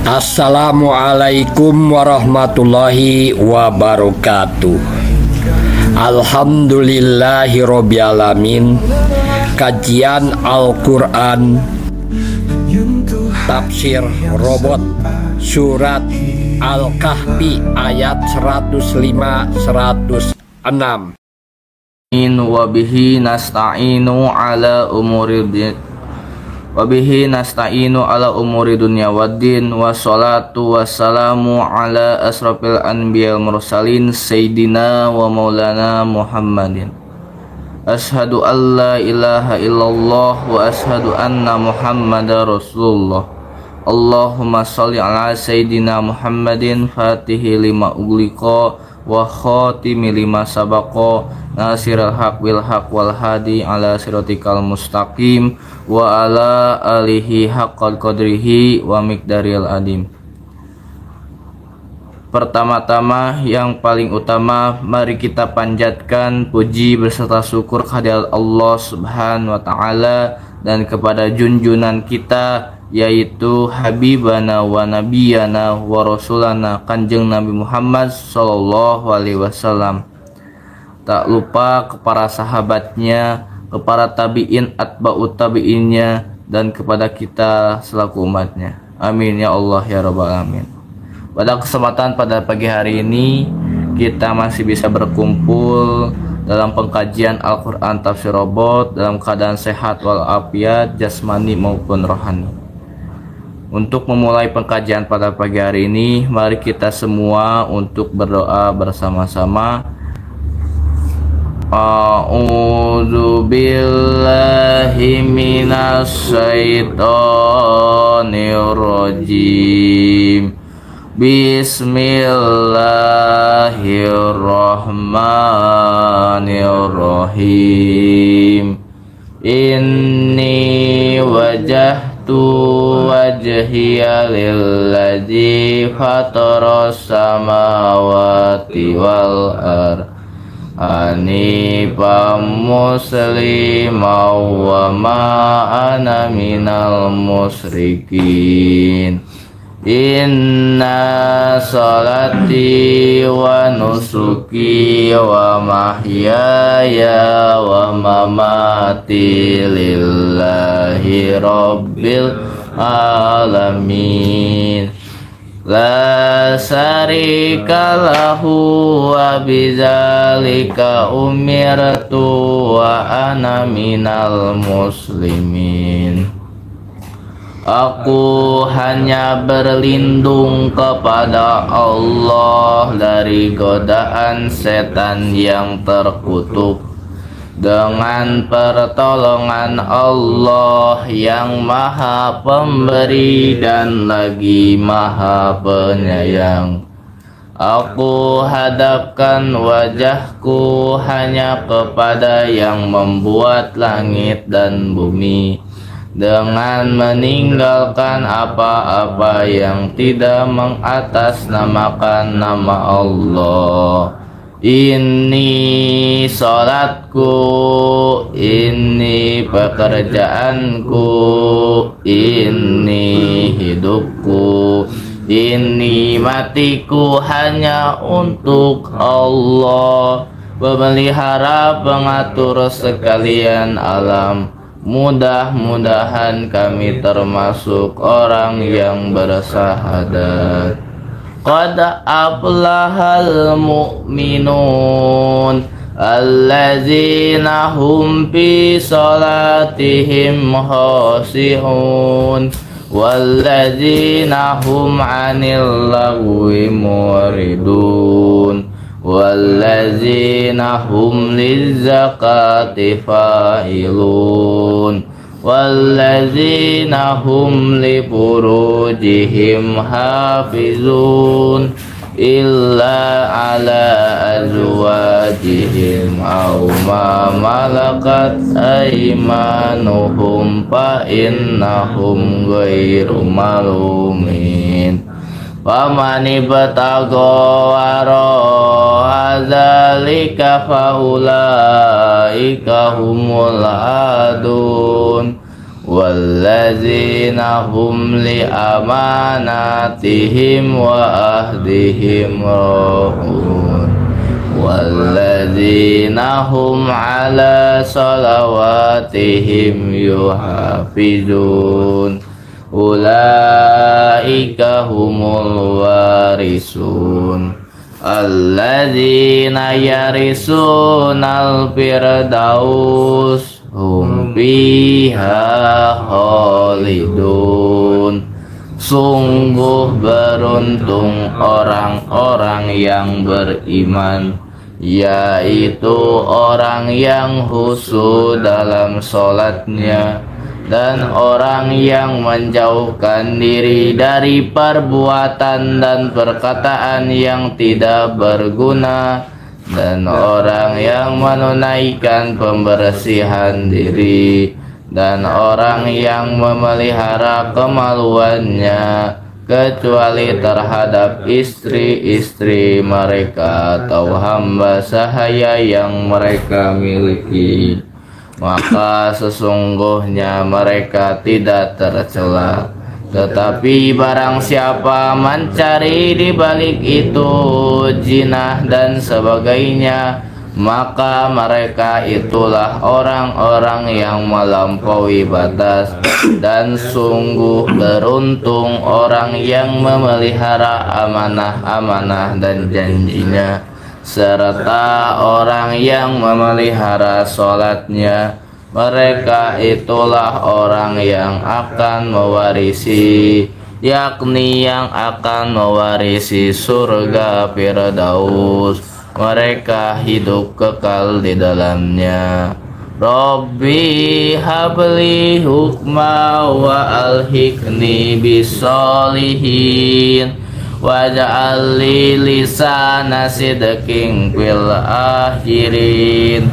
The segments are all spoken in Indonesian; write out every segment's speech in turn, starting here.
Assalamualaikum warahmatullahi wabarakatuh. Alhamdulillahirobbilalamin. Kajian Al-Quran Tafsir Robot Surat Al-Kahfi ayat 105-106. Wabihi nasta'inu ala umuri dunya waddin. Wassalatu wassalamu ala asrafil anbiya'il mursalin Sayyidina wa maulana Muhammadin. Ashhadu an la ilaha illallah wa ashhadu anna Muhammadar Rasulullah. Allahumma sholli ala Sayyidina Muhammadin fatihi lima ughliqa wa khatimi lima sabaqa nasirul haq bil haq wal hadi ala siratikal mustaqim wa ala alihi haqqal qadrihi wa miqdaril adim. Pertama-tama yang paling utama, mari kita panjatkan puji beserta syukur kehadirat Allah Subhanahu wa taala dan kepada junjunan kita, yaitu Habibana wa Nabiyana wa Rasulana Kanjeng Nabi Muhammad sallallahu alaihi wasallam. Tak lupa kepada sahabatnya, kepada tabi'in, atba'ut tabi'innya, dan kepada kita selaku umatnya. Amin ya Allah ya Rabbal alamin. Pada kesempatan pada pagi hari ini, kita masih bisa berkumpul dalam pengkajian Al-Quran Tafsir Robot dalam keadaan sehat walafiat jasmani maupun rohani. Untuk memulai pengkajian pada pagi hari ini, mari kita semua untuk berdoa bersama-sama. A'udzu billahi minasyaitonir rajim. Bismillahirrahmanirrahim. Inni wajjahtu wajhiya lilladzi fataras samawati wal ardh hanifan musliman wa ma ana minal musyrikin. Inna salati wa nusuki wa mahyaya wa mamati lillahi rabbil alamin. La syarika lahu wa bidzalika umirtu wa ana minal muslimin. Aku hanya berlindung kepada Allah dari godaan setan yang terkutuk dengan pertolongan Allah yang Maha Pemberi dan lagi Maha Penyayang. Aku hadapkan wajahku hanya kepada yang membuat langit dan bumi, dengan meninggalkan apa-apa yang tidak mengatasnamakan nama Allah. Ini salatku, ini pekerjaanku, ini hidupku, ini matiku hanya untuk Allah, pemelihara pengatur sekalian alam. Mudah-mudahan kami termasuk orang yang bersahadat. Qad aflahal mu'minun allazina hum fi salatihim khashi'un wallazina hum 'anil lagwi muridun wallazina hum lizzakati fa'ilun wallazina hum li furujihim hafizun illa ala azwajihim aw ma malakat aymanuhum fa innahum ghairu malumin. Faman ibtagha wara dzalika faulaika humul adun walladzina hum li amanatihim wa ahdihim ra'un, walladzina hum ala salawatihim yuhafizun, ulaika humul warisun alladzina yarisunal firdaus hum fiha khalidun. Sungguh beruntung orang-orang yang beriman, yaitu orang yang khusyuk dalam sholatnya, dan orang yang menjauhkan diri dari perbuatan dan perkataan yang tidak berguna, dan orang yang menunaikan pembersihan diri, dan orang yang memelihara kemaluannya kecuali terhadap istri-istri mereka atau hamba sahaya yang mereka miliki, maka sesungguhnya mereka tidak tercela. Tetapi barang siapa mencari di balik itu jinah dan sebagainya, maka mereka itulah orang-orang yang melampaui batas. Dan sungguh beruntung orang yang memelihara amanah-amanah dan janjinya, serta orang yang memelihara sholatnya. Mereka itulah orang yang akan mewarisi, yakni yang akan mewarisi surga Firdaus. Mereka hidup kekal di dalamnya. Rabbi habli hukma wa alhiqni bisolihin waj'al li lisana sidqin fil akhirin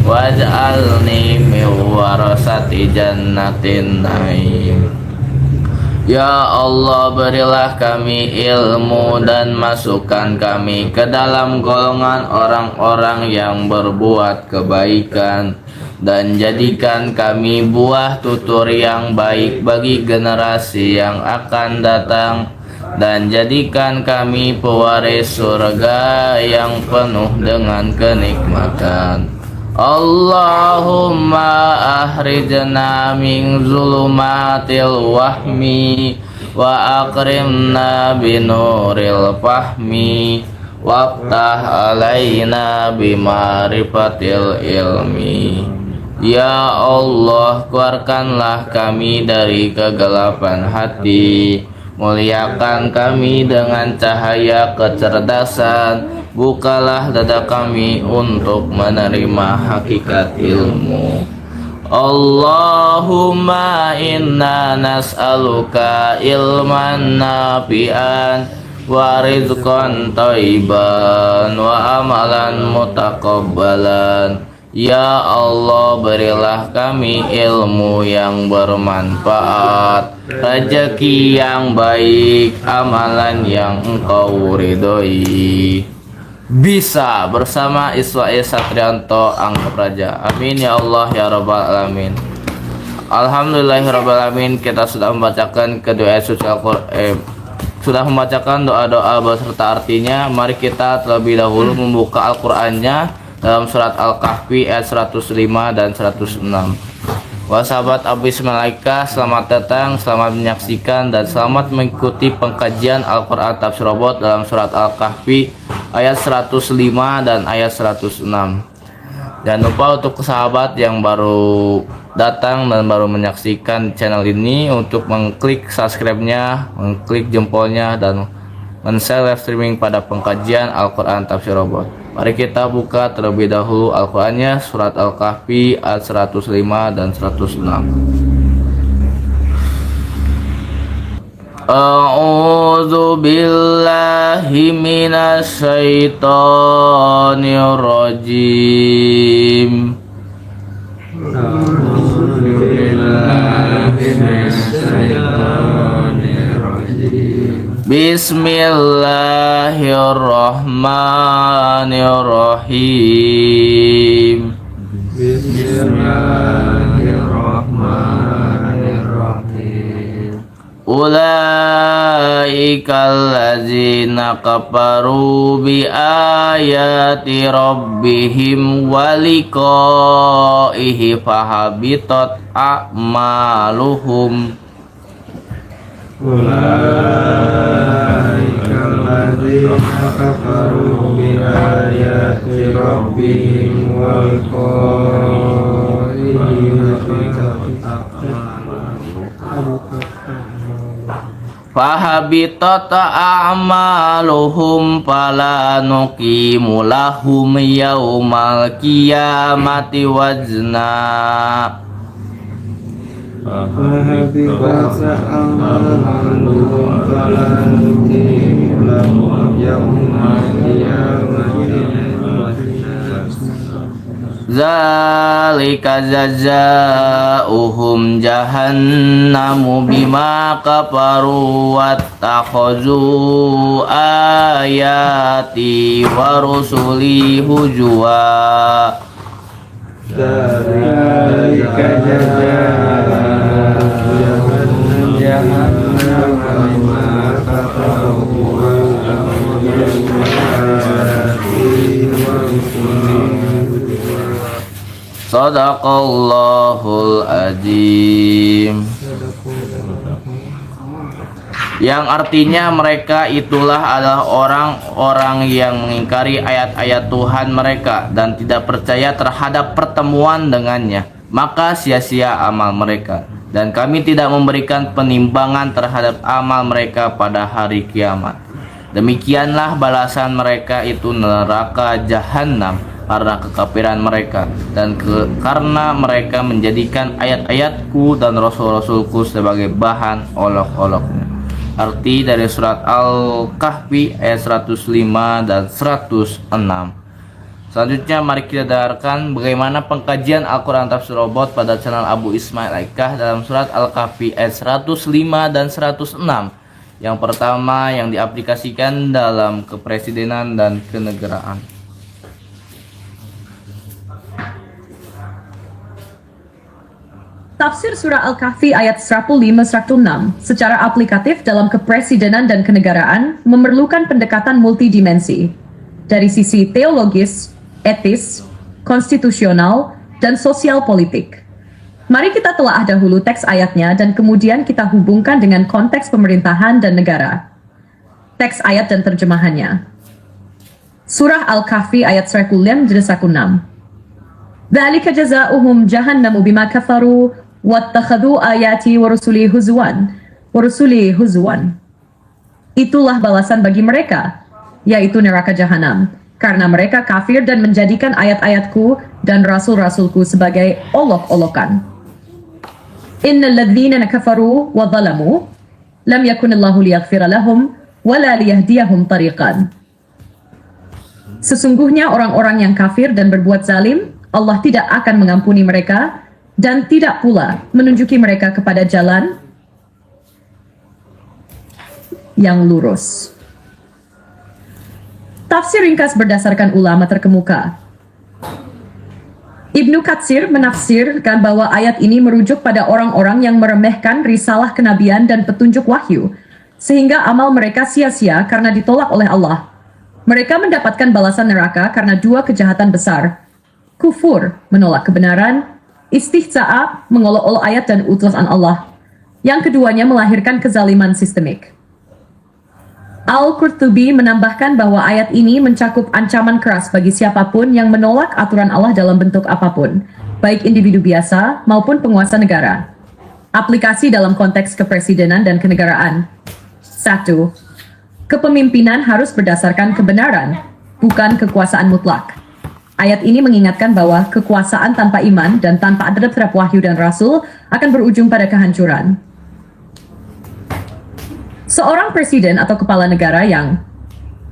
waj'alni min warasati jannatin naim. Ya Allah, berilah kami ilmu dan masukkan kami ke dalam golongan orang-orang yang berbuat kebaikan, dan jadikan kami buah tutur yang baik bagi generasi yang akan datang, dan jadikan kami pewaris surga yang penuh dengan kenikmatan. Allahumma ahrijna min zulumatil wahmi wa akrimna binuril fahmi waftah alaina bimarifatil ilmi. Ya Allah, keluarkanlah kami dari kegelapan hati, muliakan kami dengan cahaya kecerdasan, bukalah dada kami untuk menerima hakikat ilmu. Allahumma inna nas'aluka ilman nafi'an wa rizqan thayyiban wa amalan mutaqabbalan. Ya Allah, berilah kami ilmu yang bermanfaat, rezeki yang baik, amalan yang Engkau ridhoi. Bisa bersama Iswail Satrianto Anggap Raja. Amin ya Allah ya Rabbal Alamin. Alhamdulillahirrabbilalamin. Kita sudah membacakan kedua suci Al-Quran, sudah membacakan doa-doa beserta artinya. Mari kita terlebih dahulu membuka Al-Qurannya dalam surat Al-Kahfi ayat 105 dan 106. Wah sahabat Abis Malaika, selamat datang, selamat menyaksikan dan selamat mengikuti pengkajian Al-Quran Tafsir Robot dalam surat Al-Kahfi ayat 105 dan ayat 106. Jangan lupa untuk sahabat yang baru datang dan baru menyaksikan channel ini untuk mengklik subscribe-nya, mengklik jempolnya, dan men-share live streaming pada pengkajian Al-Quran Tafsir Robot. Mari kita buka terlebih dahulu Al-Qurannya, surat Al-Kahfi ayat 105 dan 106. A'udzu billahi minasy syaithanir rajim. Bismillahirrahmanirrahim. Ulaikal ladzina kafaru bi ayati rabbihim wa liqaihi fahabitat a'maluhum. Ulaika alladzina kafaru bi ayati rabbihim wa Fahabitat a'maluhum fala nuqimu lahum yaumal qiyamati wazna. fahabitat a'maluhum fala nuqimu lahum yawmal qiyamati Zalika jazaohum jahannamu bima kafaru wattakhazu ayati wa rusuli hujwa. Dzalika jazaa'uhum jahannam bima kafaru wa Sadaqallahul azim. Yang artinya mereka itulah adalah orang-orang yang mengingkari ayat-ayat Tuhan mereka dan tidak percaya terhadap pertemuan dengannya, maka sia-sia amal mereka, dan kami tidak memberikan penimbangan terhadap amal mereka pada hari kiamat. Demikianlah balasan mereka itu neraka jahanam karena kekafiran mereka dan karena mereka menjadikan ayat-ayatku dan rasul-rasulku sebagai bahan olok-oloknya. Arti dari surat Al-Kahfi ayat 105 dan 106. Selanjutnya mari kita dengarkan bagaimana pengkajian Al-Quran Tafsir Robot pada channel Abu Ismail Aikah dalam surat Al-Kahfi ayat 105 dan 106. Yang pertama yang diaplikasikan dalam kepresidenan dan kenegaraan. Tafsir Surah Al-Kahfi ayat 105-106 secara aplikatif dalam kepresidenan dan kenegaraan memerlukan pendekatan multidimensi dari sisi teologis, etis, konstitusional, dan sosial politik. Mari kita telah dahulu teks ayatnya dan kemudian kita hubungkan dengan konteks pemerintahan dan negara. Teks ayat dan terjemahannya. Surah Al-Kahfi ayat 105-106. Dzalika jazaa'uhum jahannamu bima kafaru wattakhadhu ayati wa rusuli huzwan. Itulah balasan bagi mereka, yaitu neraka jahanam, karena mereka kafir dan menjadikan ayat-ayatku dan rasul-rasulku sebagai olok-olokan. Innal ladzina kafaru wa zalamu lam yakunillahu liyaghfira lahum wa la liyahdiyahum tariqan. Sesungguhnya orang-orang yang kafir dan berbuat zalim, Allah tidak akan mengampuni mereka dan tidak pula menunjuki mereka kepada jalan yang lurus. Tafsir ringkas berdasarkan ulama terkemuka. Ibnu Katsir menafsirkan bahwa ayat ini merujuk pada orang-orang yang meremehkan risalah kenabian dan petunjuk wahyu, sehingga amal mereka sia-sia karena ditolak oleh Allah. Mereka mendapatkan balasan neraka karena dua kejahatan besar: kufur, menolak kebenaran; istihza'a, mengolok-olok ayat dan utusan Allah. Yang keduanya melahirkan kezaliman sistemik. Al-Qurtubi menambahkan bahwa ayat ini mencakup ancaman keras bagi siapapun yang menolak aturan Allah dalam bentuk apapun, baik individu biasa maupun penguasa negara. Aplikasi dalam konteks kepresidenan dan kenegaraan. 1. Kepemimpinan harus berdasarkan kebenaran, bukan kekuasaan mutlak. Ayat ini mengingatkan bahwa kekuasaan tanpa iman dan tanpa adab terhadap wahyu dan rasul akan berujung pada kehancuran. Seorang presiden atau kepala negara yang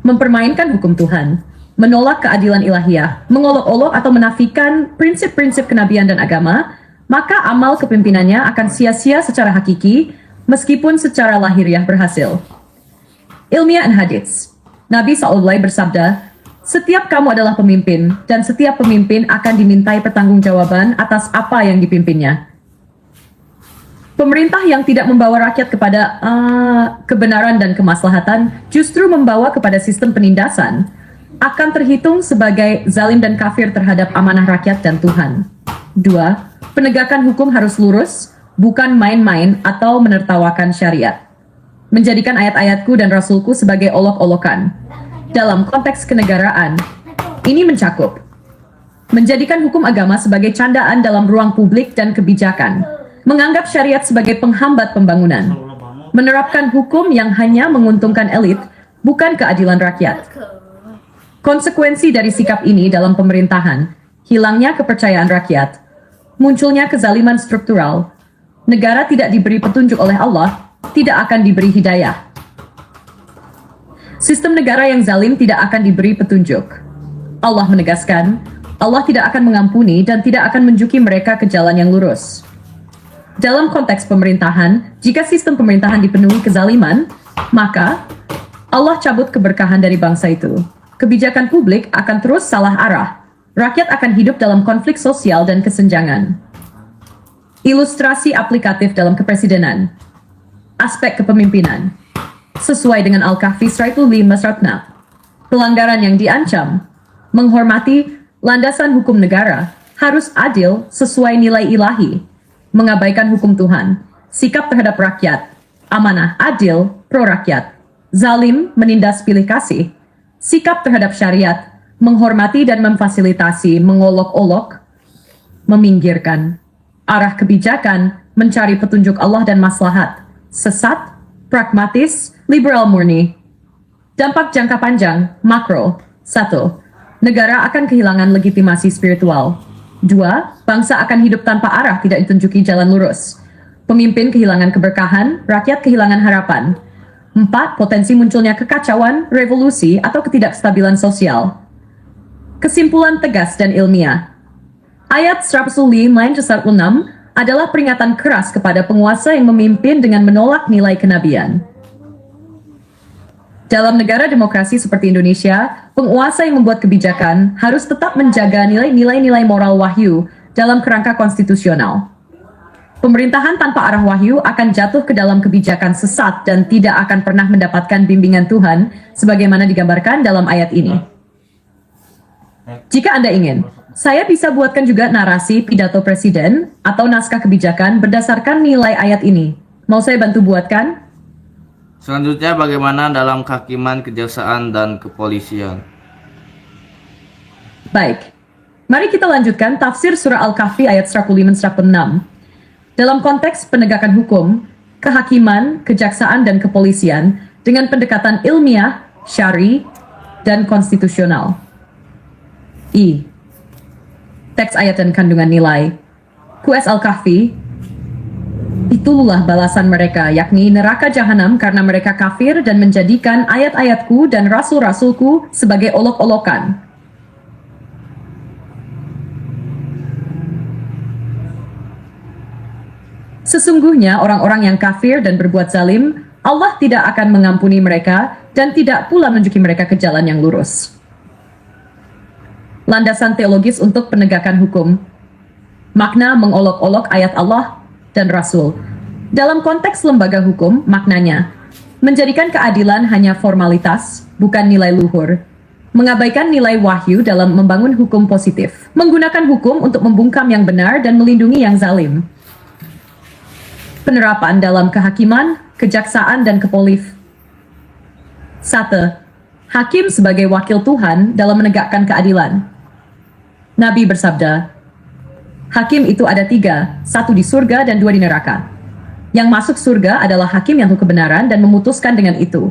mempermainkan hukum Tuhan, menolak keadilan ilahiyah, mengolok-olok atau menafikan prinsip-prinsip kenabian dan agama, maka amal kepemimpinannya akan sia-sia secara hakiki, meskipun secara lahiriah berhasil. Ilmiah and Hadits. Nabi SAW bersabda, setiap kamu adalah pemimpin, dan setiap pemimpin akan dimintai pertanggungjawaban atas apa yang dipimpinnya. Pemerintah yang tidak membawa rakyat kepada kebenaran dan kemaslahatan justru membawa kepada sistem penindasan, akan terhitung sebagai zalim dan kafir terhadap amanah rakyat dan Tuhan. 2. Penegakan hukum harus lurus, bukan main-main atau menertawakan syariat. Menjadikan ayat-ayatku dan rasulku sebagai olok-olokan. Dalam konteks kenegaraan, ini mencakup menjadikan hukum agama sebagai candaan dalam ruang publik dan kebijakan, menganggap syariat sebagai penghambat pembangunan, menerapkan hukum yang hanya menguntungkan elit, bukan keadilan rakyat. Konsekuensi dari sikap ini dalam pemerintahan, hilangnya kepercayaan rakyat, munculnya kezaliman struktural, negara tidak diberi petunjuk oleh Allah, tidak akan diberi hidayah. Sistem negara yang zalim tidak akan diberi petunjuk. Allah menegaskan, Allah tidak akan mengampuni dan tidak akan menunjuki mereka ke jalan yang lurus. Dalam konteks pemerintahan, jika sistem pemerintahan dipenuhi kezaliman, maka Allah cabut keberkahan dari bangsa itu. Kebijakan publik akan terus salah arah. Rakyat akan hidup dalam konflik sosial dan kesenjangan. Ilustrasi aplikatif dalam kepresidenan. Aspek kepemimpinan. Sesuai dengan Al-Kahfi 105. Pelanggaran yang diancam. Menghormati landasan hukum negara. Harus adil sesuai nilai ilahi. Mengabaikan hukum Tuhan. Sikap terhadap rakyat. Amanah adil pro rakyat. Zalim menindas pilih kasih. Sikap terhadap syariat, menghormati dan memfasilitasi, mengolok-olok, meminggirkan. Arah kebijakan, mencari petunjuk Allah dan maslahat. Sesat, pragmatis, liberal murni. Dampak jangka panjang, makro. 1. Negara akan kehilangan legitimasi spiritual. 2. Bangsa akan hidup tanpa arah, tidak ditunjuki jalan lurus. Pemimpin kehilangan keberkahan, rakyat kehilangan harapan. 4. Potensi munculnya kekacauan, revolusi, atau ketidakstabilan sosial. Kesimpulan tegas dan ilmiah. Ayat 105-106 adalah peringatan keras kepada penguasa yang memimpin dengan menolak nilai kenabian. Dalam negara demokrasi seperti Indonesia, penguasa yang membuat kebijakan harus tetap menjaga nilai-nilai moral wahyu dalam kerangka konstitusional. Pemerintahan tanpa arah wahyu akan jatuh ke dalam kebijakan sesat dan tidak akan pernah mendapatkan bimbingan Tuhan sebagaimana digambarkan dalam ayat ini. Jika Anda ingin, saya bisa buatkan juga narasi pidato presiden atau naskah kebijakan berdasarkan nilai ayat ini. Mau saya bantu buatkan? Selanjutnya bagaimana dalam kehakiman, kejaksaan, dan kepolisian? Baik, mari kita lanjutkan tafsir surah Al-Kahfi ayat 105-106. Dalam konteks penegakan hukum, kehakiman, kejaksaan, dan kepolisian dengan pendekatan ilmiah, syari, dan konstitusional. I. Teks ayat dan kandungan nilai. QS Al-Kahfi, itulah balasan mereka, yakni neraka jahanam karena mereka kafir dan menjadikan ayat-ayatku dan rasul-rasulku sebagai olok-olokan. Sesungguhnya orang-orang yang kafir dan berbuat zalim, Allah tidak akan mengampuni mereka dan tidak pula menunjuki mereka ke jalan yang lurus. Landasan teologis untuk penegakan hukum. Makna mengolok-olok ayat Allah dan Rasul. Dalam konteks lembaga hukum, maknanya menjadikan keadilan hanya formalitas, bukan nilai luhur. Mengabaikan nilai wahyu dalam membangun hukum positif. Menggunakan hukum untuk membungkam yang benar dan melindungi yang zalim. Penerapan dalam kehakiman, kejaksaan, dan kepolisian. 1. Hakim sebagai wakil Tuhan dalam menegakkan keadilan. Nabi bersabda, hakim itu ada 3, 1 di surga dan 2 di neraka. Yang masuk surga adalah hakim yang tahu kebenaran dan memutuskan dengan itu.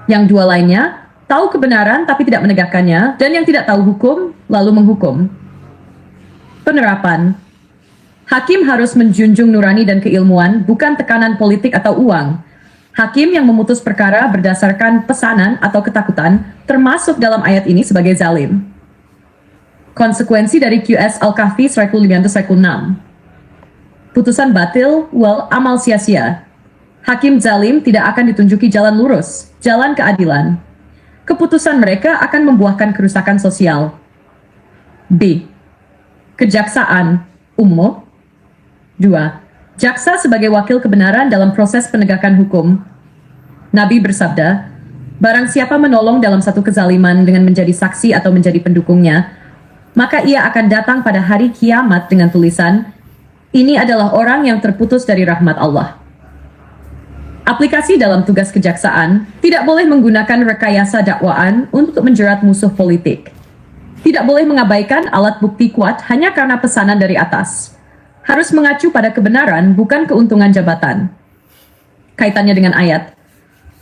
Yang 2 lainnya, tahu kebenaran tapi tidak menegakkannya, dan yang tidak tahu hukum, lalu menghukum. Penerapan. Hakim harus menjunjung nurani dan keilmuan, bukan tekanan politik atau uang. Hakim yang memutus perkara berdasarkan pesanan atau ketakutan, termasuk dalam ayat ini sebagai zalim. Konsekuensi dari QS Al-Kahfi 105-106. Putusan batil, amal sia-sia. Hakim zalim tidak akan ditunjuki jalan lurus, jalan keadilan. Keputusan mereka akan membuahkan kerusakan sosial. B. Kejaksaan umum. 2. Jaksa sebagai wakil kebenaran dalam proses penegakan hukum. Nabi bersabda, barang siapa menolong dalam satu kezaliman dengan menjadi saksi atau menjadi pendukungnya, maka ia akan datang pada hari kiamat dengan tulisan, ini adalah orang yang terputus dari rahmat Allah. Aplikasi dalam tugas kejaksaan tidak boleh menggunakan rekayasa dakwaan untuk menjerat musuh politik. Tidak boleh mengabaikan alat bukti kuat hanya karena pesanan dari atas. Harus mengacu pada kebenaran, bukan keuntungan jabatan. Kaitannya dengan ayat,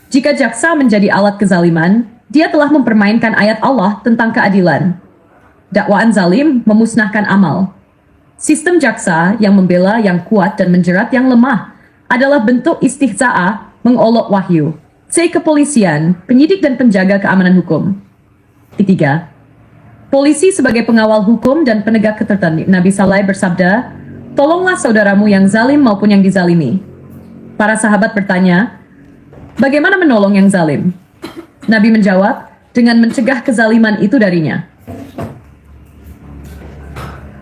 jika jaksa menjadi alat kezaliman, dia telah mempermainkan ayat Allah tentang keadilan. Dakwaan zalim memusnahkan amal. Sistem jaksa yang membela yang kuat dan menjerat yang lemah adalah bentuk istihza'ah mengolok wahyu. C. Kepolisian, penyidik dan penjaga keamanan hukum. Ketiga, polisi sebagai pengawal hukum dan penegak ketertiban. Nabi Saleh bersabda, tolonglah saudaramu yang zalim maupun yang dizalimi. Para sahabat bertanya, bagaimana menolong yang zalim? Nabi menjawab, dengan mencegah kezaliman itu darinya.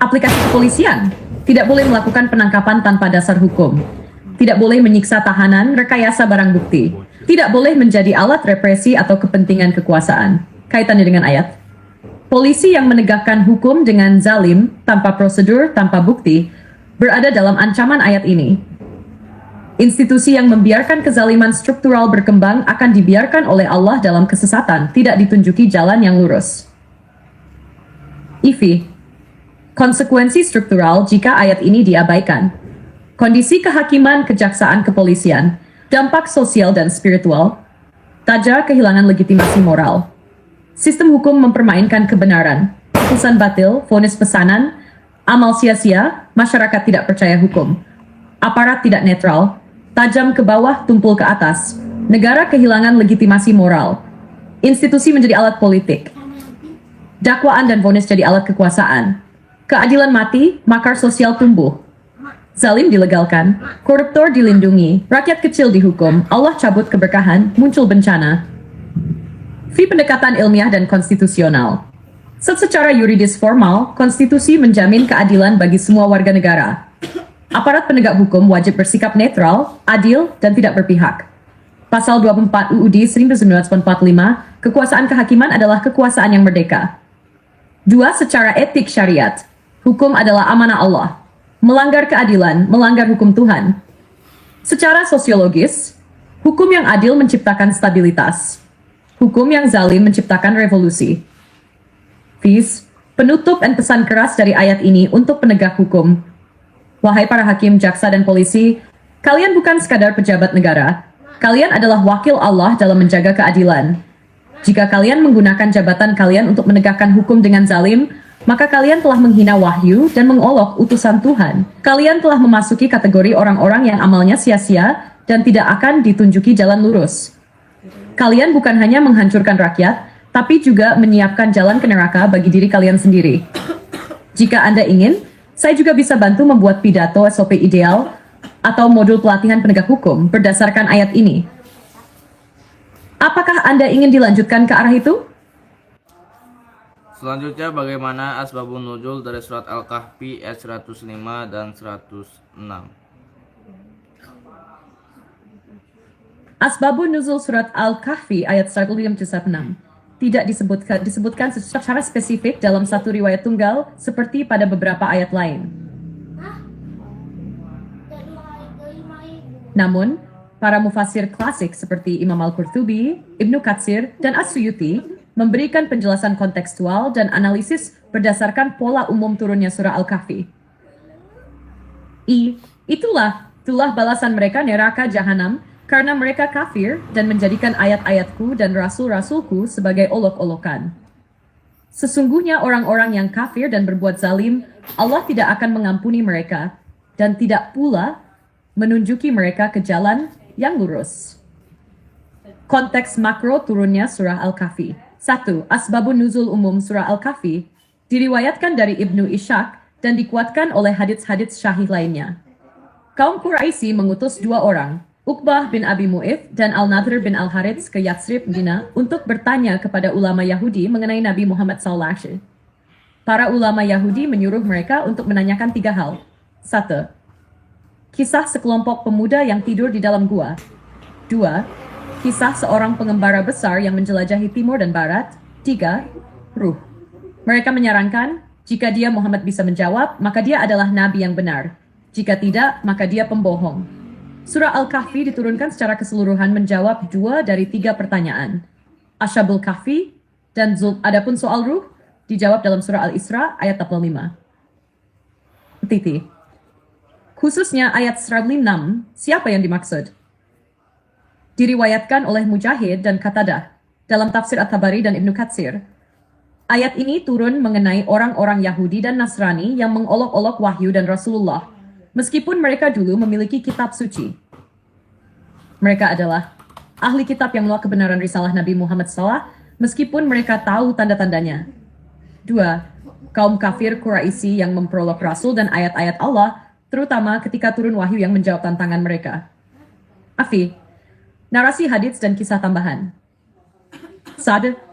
Aplikasi kepolisian tidak boleh melakukan penangkapan tanpa dasar hukum. Tidak boleh menyiksa tahanan, rekayasa barang bukti. Tidak boleh menjadi alat represi atau kepentingan kekuasaan. Kaitannya dengan ayat, polisi yang menegakkan hukum dengan zalim, tanpa prosedur, tanpa bukti, berada dalam ancaman ayat ini. Institusi yang membiarkan kezaliman struktural berkembang akan dibiarkan oleh Allah dalam kesesatan, tidak ditunjuki jalan yang lurus. IV. Konsekuensi struktural jika ayat ini diabaikan. Kondisi kehakiman, kejaksaan, kepolisian, dampak sosial dan spiritual, taja kehilangan legitimasi moral. Sistem hukum mempermainkan kebenaran, putusan batil, vonis pesanan, amal sia-sia, masyarakat tidak percaya hukum, aparat tidak netral, tajam ke bawah, tumpul ke atas, negara kehilangan legitimasi moral, institusi menjadi alat politik, dakwaan dan vonis jadi alat kekuasaan, keadilan mati, makar sosial tumbuh, zalim dilegalkan, koruptor dilindungi, rakyat kecil dihukum, Allah cabut keberkahan, muncul bencana. V. Pendekatan ilmiah dan konstitusional. Secara yuridis formal, konstitusi menjamin keadilan bagi semua warga negara. Aparat penegak hukum wajib bersikap netral, adil, dan tidak berpihak. Pasal 24 UUD 1945, kekuasaan kehakiman adalah kekuasaan yang merdeka. 2. Secara etik syariat, hukum adalah amanah Allah. Melanggar keadilan, melanggar hukum Tuhan. Secara sosiologis, hukum yang adil menciptakan stabilitas. Hukum yang zalim menciptakan revolusi. Fis, penutup dan pesan keras dari ayat ini untuk penegak hukum. Wahai para hakim, jaksa, dan polisi, kalian bukan sekadar pejabat negara. Kalian adalah wakil Allah dalam menjaga keadilan. Jika kalian menggunakan jabatan kalian untuk menegakkan hukum dengan zalim, maka kalian telah menghina wahyu dan mengolok utusan Tuhan. Kalian telah memasuki kategori orang-orang yang amalnya sia-sia dan tidak akan ditunjuki jalan lurus. Kalian bukan hanya menghancurkan rakyat, tapi juga menyiapkan jalan ke neraka bagi diri kalian sendiri. Jika Anda ingin, saya juga bisa bantu membuat pidato SOP ideal atau modul pelatihan penegak hukum berdasarkan ayat ini. Apakah Anda ingin dilanjutkan ke arah itu? Selanjutnya bagaimana asbabun nuzul dari surat Al-Kahfi ayat 105 dan 106. Asbabun nuzul surat Al-Kahfi ayat 106 tidak disebutkan secara spesifik dalam satu riwayat tunggal seperti pada beberapa ayat lain. Namun, para mufassir klasik seperti Imam Al-Qurtubi, Ibnu Katsir, dan As-Suyuti memberikan penjelasan kontekstual dan analisis berdasarkan pola umum turunnya surah Al-Kahfi. Itulah balasan mereka neraka jahanam karena mereka kafir dan menjadikan ayat-ayatku dan rasul-rasulku sebagai olok-olokan. Sesungguhnya orang-orang yang kafir dan berbuat zalim, Allah tidak akan mengampuni mereka dan tidak pula menunjuki mereka ke jalan yang lurus. Konteks makro turunnya surah Al-Kahfi. 1. Asbabun nuzul umum surah Al-Kahfi diriwayatkan dari Ibnu Ishaq dan dikuatkan oleh hadits-hadits syahih lainnya. Kaum Quraisy mengutus 2 orang, Uqbah bin Abi Mu'ith dan Al-Nadhr bin Al-Harits ke Yatsrib, Madinah untuk bertanya kepada ulama Yahudi mengenai Nabi Muhammad SAW. Para ulama Yahudi menyuruh mereka untuk menanyakan 3 hal. 1. Kisah sekelompok pemuda yang tidur di dalam gua. 2. Kisah seorang pengembara besar yang menjelajahi timur dan barat. 3. Ruh. Mereka menyarankan, jika dia Muhammad bisa menjawab, maka dia adalah nabi yang benar. Jika tidak, maka dia pembohong. Surah Al-Kahfi diturunkan secara keseluruhan menjawab 2 dari 3 pertanyaan. Asyabul Kahfi dan Zulf. Adapun soal ruh, dijawab dalam surah Al-Isra ayat 45. Khususnya ayat 106, siapa yang dimaksud? Diriwayatkan oleh Mujahid dan Qatadah dalam tafsir At-Tabari dan Ibnu Katsir. Ayat ini turun mengenai orang-orang Yahudi dan Nasrani yang mengolok-olok wahyu dan Rasulullah, meskipun mereka dulu memiliki kitab suci. Mereka adalah ahli kitab yang menolak kebenaran risalah Nabi Muhammad SAW, meskipun mereka tahu tanda-tandanya. 2. Kaum kafir Quraisy yang memperolok Rasul dan ayat-ayat Allah, terutama ketika turun wahyu yang menjawab tantangan mereka. Afi, narasi hadits dan kisah tambahan.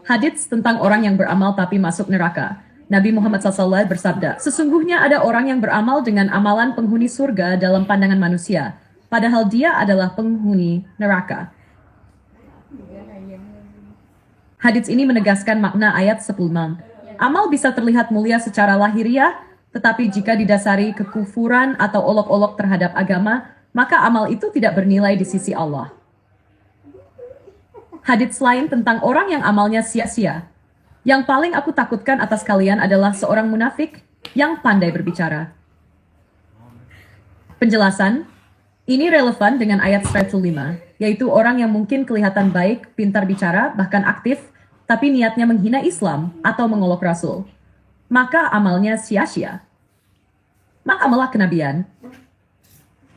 Hadits tentang orang yang beramal tapi masuk neraka. Nabi Muhammad SAW bersabda, sesungguhnya ada orang yang beramal dengan amalan penghuni surga dalam pandangan manusia, padahal dia adalah penghuni neraka. Hadits ini menegaskan makna ayat 10. Amal bisa terlihat mulia secara lahiriah, tetapi jika didasari kekufuran atau olok-olok terhadap agama, maka amal itu tidak bernilai di sisi Allah. Hadits lain tentang orang yang amalnya sia-sia. Yang paling aku takutkan atas kalian adalah seorang munafik yang pandai berbicara. Penjelasan, ini relevan dengan ayat 105, yaitu orang yang mungkin kelihatan baik, pintar bicara, bahkan aktif, tapi niatnya menghina Islam atau mengolok Rasul. Maka amalnya sia-sia. Maka amalah kenabian.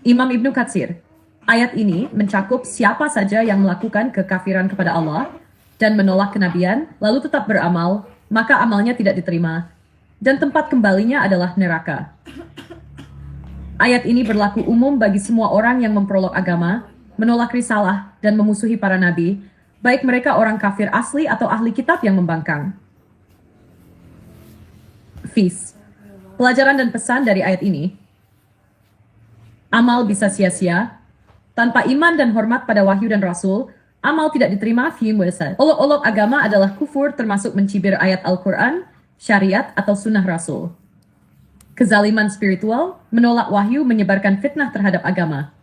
Imam Ibnu Katsir, ayat ini mencakup siapa saja yang melakukan kekafiran kepada Allah dan menolak kenabian, lalu tetap beramal, maka amalnya tidak diterima, dan tempat kembalinya adalah neraka. Ayat ini berlaku umum bagi semua orang yang memperolok agama, menolak risalah, dan memusuhi para nabi, baik mereka orang kafir asli atau ahli kitab yang membangkang. Pelajaran dan pesan dari ayat ini. Amal bisa sia-sia. Tanpa iman dan hormat pada wahyu dan rasul, amal tidak diterima fi mu'asad. Olok-olok agama adalah kufur, termasuk mencibir ayat Al-Quran, syariat, atau sunnah rasul. Kezaliman spiritual, menolak wahyu, menyebarkan fitnah terhadap agama.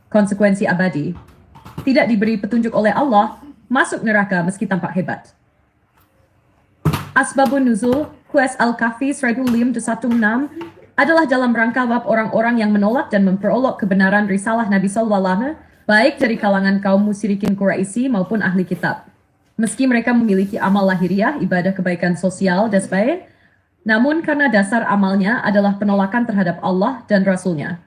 Konsekuensi abadi. Tidak diberi petunjuk oleh Allah, masuk neraka meski tampak hebat. Asbabun Nuzul, Quest Al-Kahfi 105-16 adalah dalam rangka bab orang-orang yang menolak dan memperolok kebenaran risalah Nabi SAW, baik dari kalangan kaum musyrikin Quraisy maupun ahli kitab. Meski mereka memiliki amal lahiriah, ibadah kebaikan sosial, dan sebagainya, namun karena dasar amalnya adalah penolakan terhadap Allah dan Rasulnya,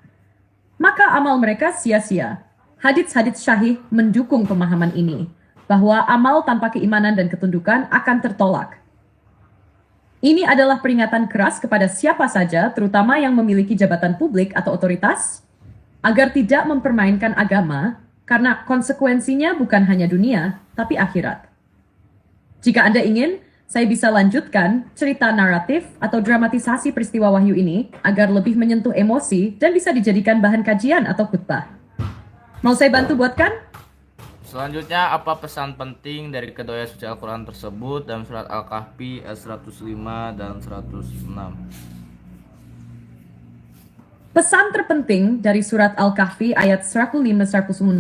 maka amal mereka sia-sia. Hadits-hadits syahih mendukung pemahaman ini, bahwa amal tanpa keimanan dan ketundukan akan tertolak. Ini adalah peringatan keras kepada siapa saja, terutama yang memiliki jabatan publik atau otoritas, agar tidak mempermainkan agama, karena konsekuensinya bukan hanya dunia, tapi akhirat. Jika Anda ingin, saya bisa lanjutkan cerita naratif atau dramatisasi peristiwa wahyu ini, agar lebih menyentuh emosi dan bisa dijadikan bahan kajian atau khutbah. Mau saya bantu buatkan? Selanjutnya, apa pesan penting dari kedua ayat suci Al-Quran tersebut dalam surat Al-Kahfi ayat 105 dan 106? Pesan terpenting dari surat Al-Kahfi ayat 105-106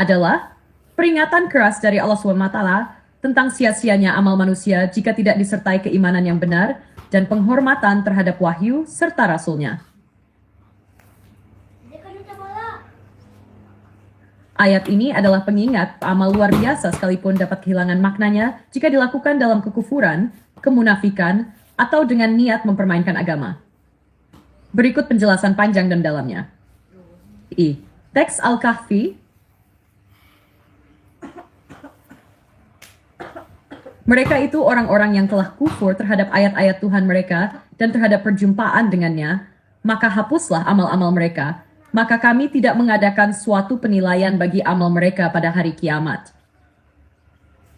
adalah peringatan keras dari Allah SWT tentang sia-sianya amal manusia jika tidak disertai keimanan yang benar dan penghormatan terhadap wahyu serta rasulnya. Ayat ini adalah pengingat amal luar biasa sekalipun dapat kehilangan maknanya jika dilakukan dalam kekufuran, kemunafikan, atau dengan niat mempermainkan agama. Berikut penjelasan panjang dan dalamnya. Teks Al-Kahfi. Mereka itu orang-orang yang telah kufur terhadap ayat-ayat Tuhan mereka dan terhadap perjumpaan dengannya, maka hapuslah amal-amal mereka. Maka kami tidak mengadakan suatu penilaian bagi amal mereka pada hari kiamat.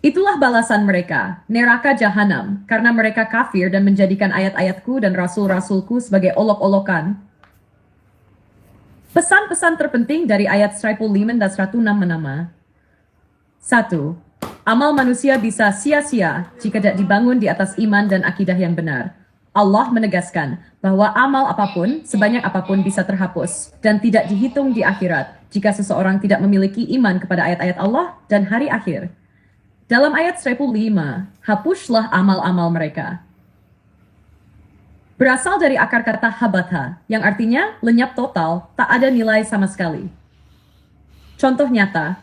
Itulah balasan mereka, neraka jahanam, karena mereka kafir dan menjadikan ayat-ayatku dan rasul-rasulku sebagai olok-olokan. Pesan-pesan terpenting dari ayat 105 dan 106 menama. 1. Amal manusia bisa sia-sia jika tidak dibangun di atas iman dan akidah yang benar. Allah menegaskan bahwa amal apapun, sebanyak apapun bisa terhapus dan tidak dihitung di akhirat jika seseorang tidak memiliki iman kepada ayat-ayat Allah dan hari akhir. Dalam ayat 105, hapuslah amal-amal mereka. Berasal dari akar kata habatha, yang artinya lenyap total, tak ada nilai sama sekali. Contoh nyata,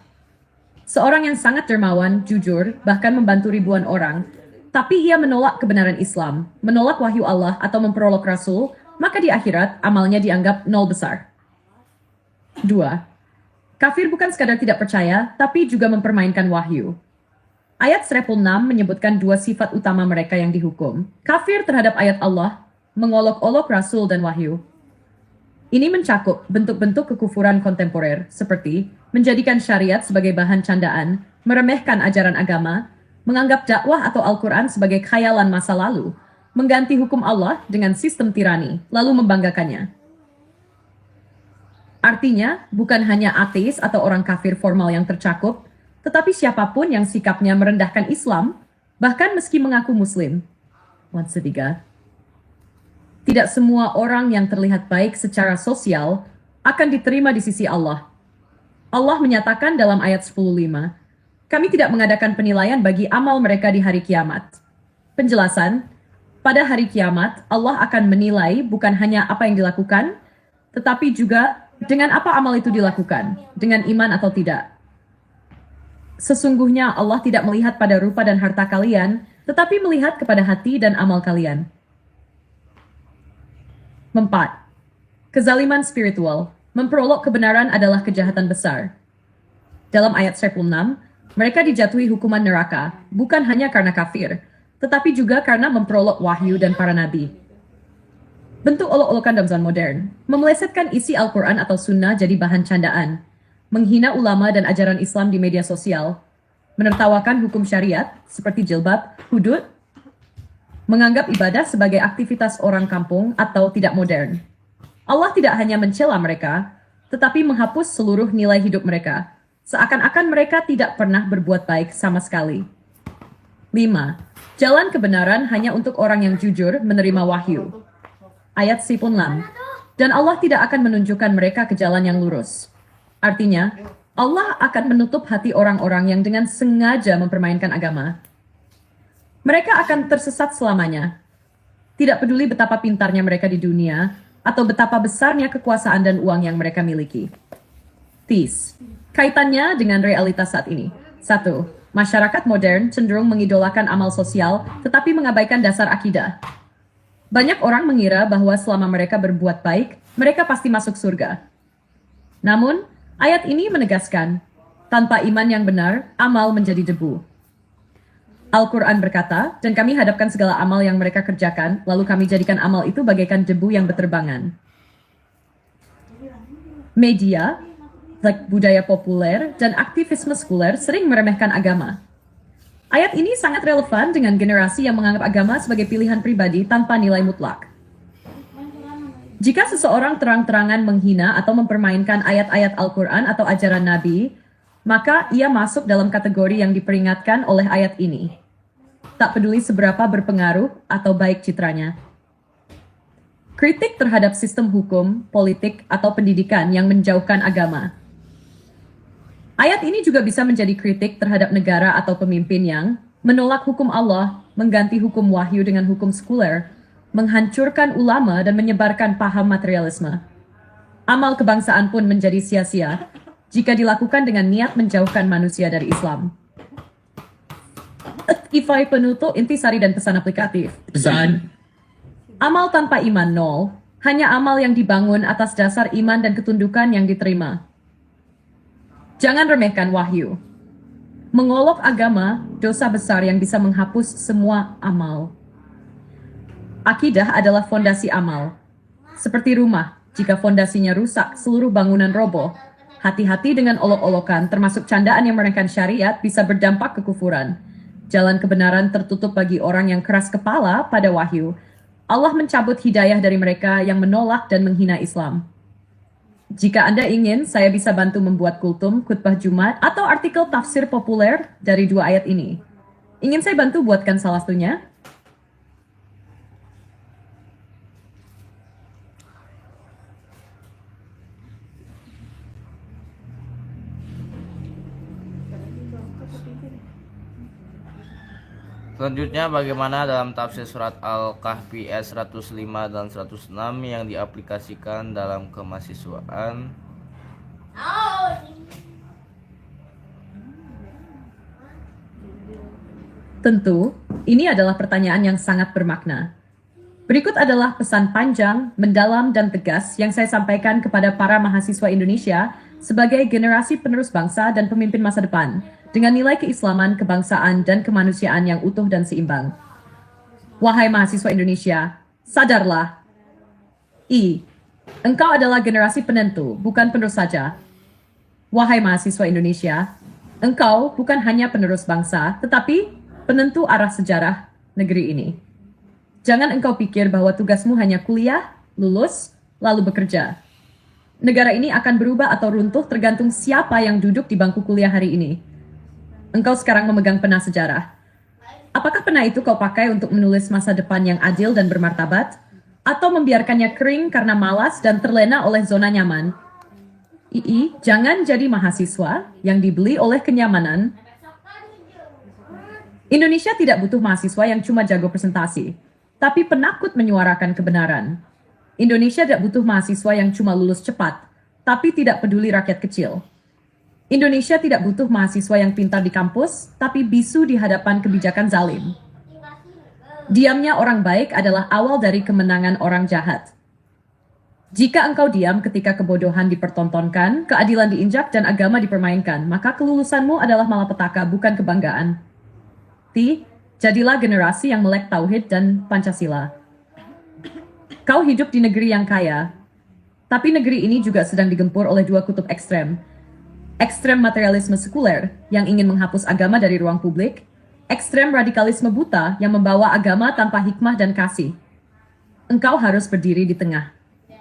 seorang yang sangat dermawan, jujur, bahkan membantu ribuan orang, tapi ia menolak kebenaran Islam, menolak wahyu Allah atau memperolok Rasul, maka di akhirat amalnya dianggap nol besar. 2. Kafir bukan sekadar tidak percaya, tapi juga mempermainkan wahyu. Ayat 106 menyebutkan dua sifat utama mereka yang dihukum. Kafir terhadap ayat Allah, mengolok-olok Rasul dan wahyu. Ini mencakup bentuk-bentuk kekufuran kontemporer, seperti menjadikan syariat sebagai bahan candaan, meremehkan ajaran agama, menganggap dakwah atau Al-Quran sebagai khayalan masa lalu, mengganti hukum Allah dengan sistem tirani, lalu membanggakannya. Artinya, bukan hanya ateis atau orang kafir formal yang tercakup, tetapi siapapun yang sikapnya merendahkan Islam, bahkan meski mengaku Muslim. 1-3. Tidak semua orang yang terlihat baik secara sosial akan diterima di sisi Allah. Allah menyatakan dalam ayat 10:5, kami tidak mengadakan penilaian bagi amal mereka di hari kiamat. Penjelasan, pada hari kiamat Allah akan menilai bukan hanya apa yang dilakukan, tetapi juga dengan apa amal itu dilakukan, dengan iman atau tidak. Sesungguhnya Allah tidak melihat pada rupa dan harta kalian, tetapi melihat kepada hati dan amal kalian. 4. Kezaliman spiritual, memperolok kebenaran adalah kejahatan besar. Dalam ayat 106, mereka dijatuhi hukuman neraka, bukan hanya karena kafir, tetapi juga karena memperolok wahyu dan para nabi. Bentuk olok-olokan dalam zaman modern, memelesetkan isi Al-Quran atau Sunnah jadi bahan candaan, menghina ulama dan ajaran Islam di media sosial, menertawakan hukum syariat seperti jilbab, hudud, menganggap ibadah sebagai aktivitas orang kampung atau tidak modern. Allah tidak hanya mencela mereka, tetapi menghapus seluruh nilai hidup mereka, seakan-akan mereka tidak pernah berbuat baik sama sekali. 5. Jalan kebenaran hanya untuk orang yang jujur menerima wahyu. Ayat 16. Dan Allah tidak akan menunjukkan mereka ke jalan yang lurus. Artinya, Allah akan menutup hati orang-orang yang dengan sengaja mempermainkan agama. Mereka akan tersesat selamanya. Tidak peduli betapa pintarnya mereka di dunia, atau betapa besarnya kekuasaan dan uang yang mereka miliki. Tis. Kaitannya dengan realitas saat ini. 1. Masyarakat modern cenderung mengidolakan amal sosial, tetapi mengabaikan dasar akidah. Banyak orang mengira bahwa selama mereka berbuat baik, mereka pasti masuk surga. Namun, ayat ini menegaskan, tanpa iman yang benar, amal menjadi debu. Al-Quran berkata, dan kami hadapkan segala amal yang mereka kerjakan, lalu kami jadikan amal itu bagaikan debu yang berterbangan. Media, budaya populer, dan aktivisme sekuler sering meremehkan agama. Ayat ini sangat relevan dengan generasi yang menganggap agama sebagai pilihan pribadi tanpa nilai mutlak. Jika seseorang terang-terangan menghina atau mempermainkan ayat-ayat Al-Quran atau ajaran Nabi, maka ia masuk dalam kategori yang diperingatkan oleh ayat ini. Tak peduli seberapa berpengaruh atau baik citranya. Kritik terhadap sistem hukum, politik, atau pendidikan yang menjauhkan agama. Ayat ini juga bisa menjadi kritik terhadap negara atau pemimpin yang menolak hukum Allah, mengganti hukum wahyu dengan hukum sekuler, menghancurkan ulama dan menyebarkan paham materialisme. Amal kebangsaan pun menjadi sia-sia jika dilakukan dengan niat menjauhkan manusia dari Islam. Ifai penutup intisari dan pesan aplikatif. Pesan. Amal tanpa iman nol, hanya amal yang dibangun atas dasar iman dan ketundukan yang diterima. Jangan remehkan wahyu. Mengolok agama, dosa besar yang bisa menghapus semua amal. Akidah adalah fondasi amal. Seperti rumah, jika fondasinya rusak, seluruh bangunan roboh. Hati-hati dengan olok-olokan, termasuk candaan yang meremehkan syariat, bisa berdampak kekufuran. Jalan kebenaran tertutup bagi orang yang keras kepala pada wahyu. Allah mencabut hidayah dari mereka yang menolak dan menghina Islam. Jika Anda ingin, saya bisa bantu membuat kultum, khutbah Jumat, atau artikel tafsir populer dari dua ayat ini. Ingin saya bantu buatkan salah satunya? Selanjutnya bagaimana dalam tafsir surat Al-Kahfi ayat 105 dan 106 yang diaplikasikan dalam kemahasiswaan? Tentu, ini adalah pertanyaan yang sangat bermakna. Berikut adalah pesan panjang, mendalam, dan tegas yang saya sampaikan kepada para mahasiswa Indonesia sebagai generasi penerus bangsa dan pemimpin masa depan, dengan nilai keislaman, kebangsaan, dan kemanusiaan yang utuh dan seimbang. Wahai mahasiswa Indonesia, sadarlah. Engkau adalah generasi penentu, bukan penerus saja. Wahai mahasiswa Indonesia, engkau bukan hanya penerus bangsa, tetapi penentu arah sejarah negeri ini. Jangan engkau pikir bahwa tugasmu hanya kuliah, lulus, lalu bekerja. Negara ini akan berubah atau runtuh tergantung siapa yang duduk di bangku kuliah hari ini. Engkau sekarang memegang pena sejarah. Apakah pena itu kau pakai untuk menulis masa depan yang adil dan bermartabat? Atau membiarkannya kering karena malas dan terlena oleh zona nyaman? Jangan jadi mahasiswa yang dibeli oleh kenyamanan. Indonesia tidak butuh mahasiswa yang cuma jago presentasi, tapi penakut menyuarakan kebenaran. Indonesia tidak butuh mahasiswa yang cuma lulus cepat, tapi tidak peduli rakyat kecil. Indonesia tidak butuh mahasiswa yang pintar di kampus, tapi bisu di hadapan kebijakan zalim. Diamnya orang baik adalah awal dari kemenangan orang jahat. Jika engkau diam ketika kebodohan dipertontonkan, keadilan diinjak, dan agama dipermainkan, maka kelulusanmu adalah malapetaka, bukan kebanggaan. Jadilah generasi yang melek tauhid dan Pancasila. Kau hidup di negeri yang kaya, tapi negeri ini juga sedang digempur oleh dua kutub ekstrem. Ekstrem materialisme sekuler yang ingin menghapus agama dari ruang publik, ekstrem radikalisme buta yang membawa agama tanpa hikmah dan kasih. Engkau harus berdiri di tengah.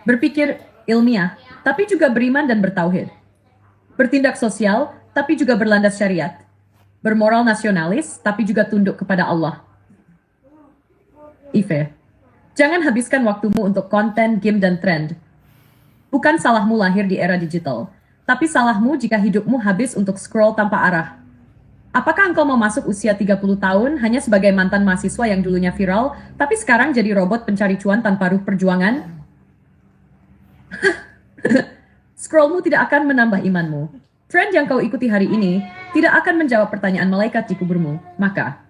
Berpikir ilmiah, tapi juga beriman dan bertauhid. Bertindak sosial, tapi juga berlandas syariat. Bermoral nasionalis, tapi juga tunduk kepada Allah. Jangan habiskan waktumu untuk konten, game, dan trend. Bukan salahmu lahir di era digital, tapi salahmu jika hidupmu habis untuk scroll tanpa arah. Apakah engkau mau masuk usia 30 tahun hanya sebagai mantan mahasiswa yang dulunya viral, tapi sekarang jadi robot pencari cuan tanpa ruh perjuangan? Scrollmu tidak akan menambah imanmu. Trend yang kau ikuti hari ini tidak akan menjawab pertanyaan malaikat di kuburmu. Maka,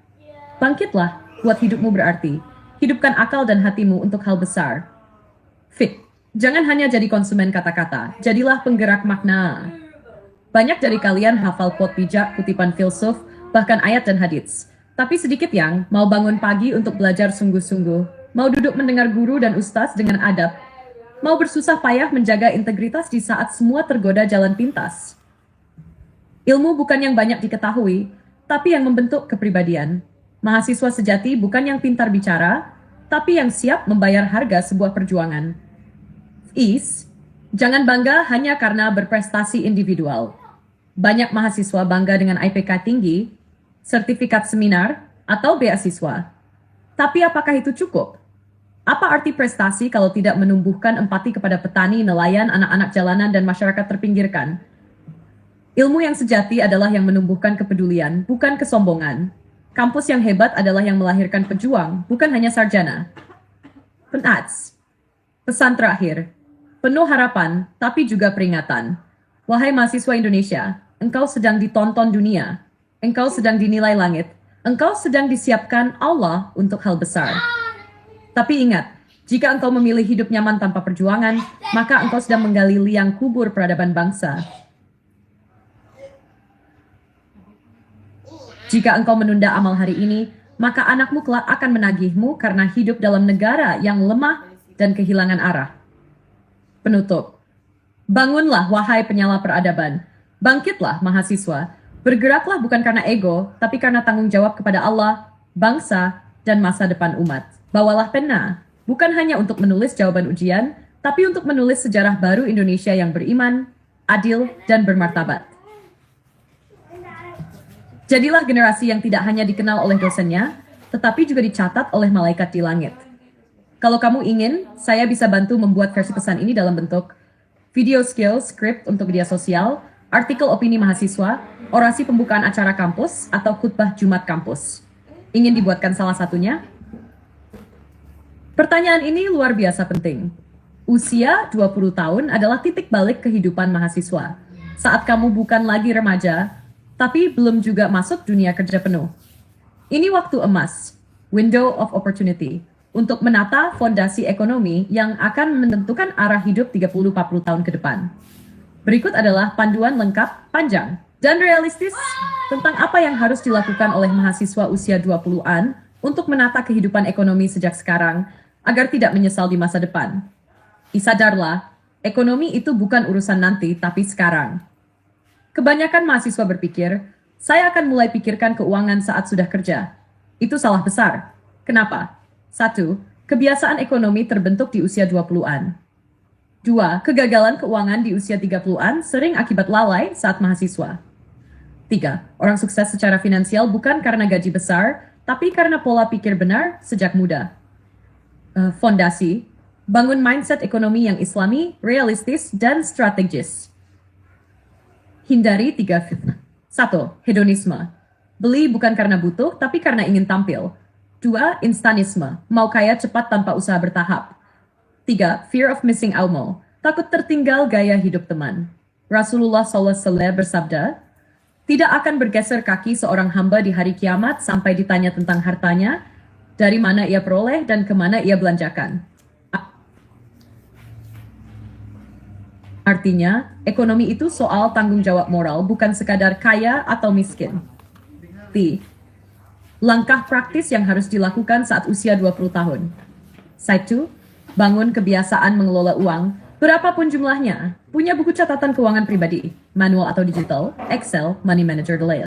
bangkitlah, buat hidupmu berarti. Hidupkan akal dan hatimu untuk hal besar. Jangan hanya jadi konsumen kata-kata, jadilah penggerak makna. Banyak dari kalian hafal quote bijak, kutipan filsuf, bahkan ayat dan hadits. Tapi sedikit yang mau bangun pagi untuk belajar sungguh-sungguh, mau duduk mendengar guru dan ustaz dengan adab, mau bersusah payah menjaga integritas di saat semua tergoda jalan pintas. Ilmu bukan yang banyak diketahui, tapi yang membentuk kepribadian. Mahasiswa sejati bukan yang pintar bicara, tapi yang siap membayar harga sebuah perjuangan. Jangan bangga hanya karena berprestasi individual. Banyak mahasiswa bangga dengan IPK tinggi, sertifikat seminar, atau beasiswa. Tapi apakah itu cukup? Apa arti prestasi kalau tidak menumbuhkan empati kepada petani, nelayan, anak-anak jalanan, dan masyarakat terpinggirkan? Ilmu yang sejati adalah yang menumbuhkan kepedulian, bukan kesombongan. Kampus yang hebat adalah yang melahirkan pejuang, bukan hanya sarjana. Pesan terakhir, penuh harapan, tapi juga peringatan. Wahai mahasiswa Indonesia, engkau sedang ditonton dunia, engkau sedang dinilai langit, engkau sedang disiapkan Allah untuk hal besar. Tapi ingat, jika engkau memilih hidup nyaman tanpa perjuangan, maka engkau sedang menggali liang kubur peradaban bangsa. Jika engkau menunda amal hari ini, maka anakmu kelak akan menagihmu karena hidup dalam negara yang lemah dan kehilangan arah. Penutup. Bangunlah, wahai penyala peradaban. Bangkitlah, mahasiswa. Bergeraklah bukan karena ego, tapi karena tanggung jawab kepada Allah, bangsa, dan masa depan umat. Bawalah pena, bukan hanya untuk menulis jawaban ujian, tapi untuk menulis sejarah baru Indonesia yang beriman, adil, dan bermartabat. Jadilah generasi yang tidak hanya dikenal oleh dosennya, tetapi juga dicatat oleh malaikat di langit. Kalau kamu ingin, saya bisa bantu membuat versi pesan ini dalam bentuk video skill, skrip untuk media sosial, artikel opini mahasiswa, orasi pembukaan acara kampus, atau khutbah Jumat kampus. Ingin dibuatkan salah satunya? Pertanyaan ini luar biasa penting. Usia 20 tahun adalah titik balik kehidupan mahasiswa. Saat kamu bukan lagi remaja, tapi belum juga masuk dunia kerja penuh. Ini waktu emas, window of opportunity, untuk menata fondasi ekonomi yang akan menentukan arah hidup 30-40 tahun ke depan. Berikut adalah panduan lengkap, panjang, dan realistis tentang apa yang harus dilakukan oleh mahasiswa usia 20-an untuk menata kehidupan ekonomi sejak sekarang agar tidak menyesal di masa depan. Sadarlah, ekonomi itu bukan urusan nanti, tapi sekarang. Kebanyakan mahasiswa berpikir, saya akan mulai pikirkan keuangan saat sudah kerja. Itu salah besar. Kenapa? 1. Kebiasaan ekonomi terbentuk di usia 20-an. 2. Kegagalan keuangan di usia 30-an sering akibat lalai saat mahasiswa. 3. Orang sukses secara finansial bukan karena gaji besar, tapi karena pola pikir benar sejak muda. Fondasi, bangun mindset ekonomi yang islami, realistis, dan strategis. Hindari 3 fitnah. 1. Hedonisme. Beli bukan karena butuh, tapi karena ingin tampil. 2. Instanisme. Mau kaya cepat tanpa usaha bertahap. 3. Fear of missing out. Takut tertinggal gaya hidup teman. Rasulullah SAW bersabda, tidak akan bergeser kaki seorang hamba di hari kiamat sampai ditanya tentang hartanya, dari mana ia peroleh dan kemana ia belanjakan. Artinya, ekonomi itu soal tanggung jawab moral, bukan sekadar kaya atau miskin. Langkah praktis yang harus dilakukan saat usia 20 tahun. 1. Bangun kebiasaan mengelola uang, berapapun jumlahnya. Punya buku catatan keuangan pribadi, manual atau digital, Excel, Money Manager Delay.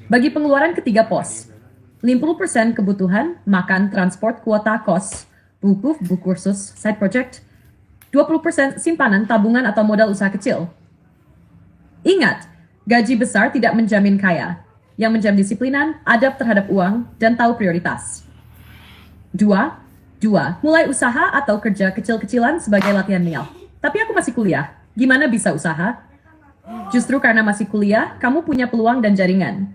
Bagi pengeluaran ketiga pos, 50% kebutuhan, makan, transport, kuota, kos, buku kursus, side project, 20% simpanan, tabungan atau modal usaha kecil. Ingat, gaji besar tidak menjamin kaya. Yang menjamin disiplinan, adab terhadap uang, dan tahu prioritas. 2. Mulai usaha atau kerja kecil-kecilan sebagai latihan niat. Tapi aku masih kuliah, gimana bisa usaha? Justru karena masih kuliah, kamu punya peluang dan jaringan.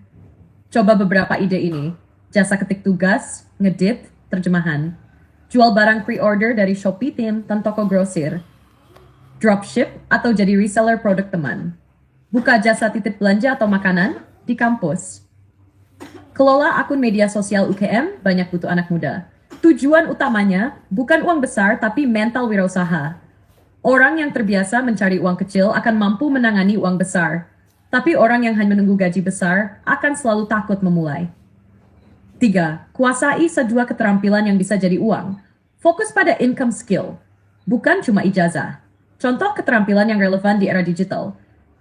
Coba beberapa ide ini. Jasa ketik tugas, ngedit, terjemahan. Jual barang pre-order dari Shopee Team dan toko grosir. Dropship atau jadi reseller produk teman. Buka jasa titip belanja atau makanan di kampus. Kelola akun media sosial UGM, banyak butuh anak muda. Tujuan utamanya bukan uang besar tapi mental wirausaha. Orang yang terbiasa mencari uang kecil akan mampu menangani uang besar. Tapi orang yang hanya menunggu gaji besar akan selalu takut memulai. 3. Kuasai sedua keterampilan yang bisa jadi uang. Fokus pada income skill, bukan cuma ijazah. Contoh keterampilan yang relevan di era digital.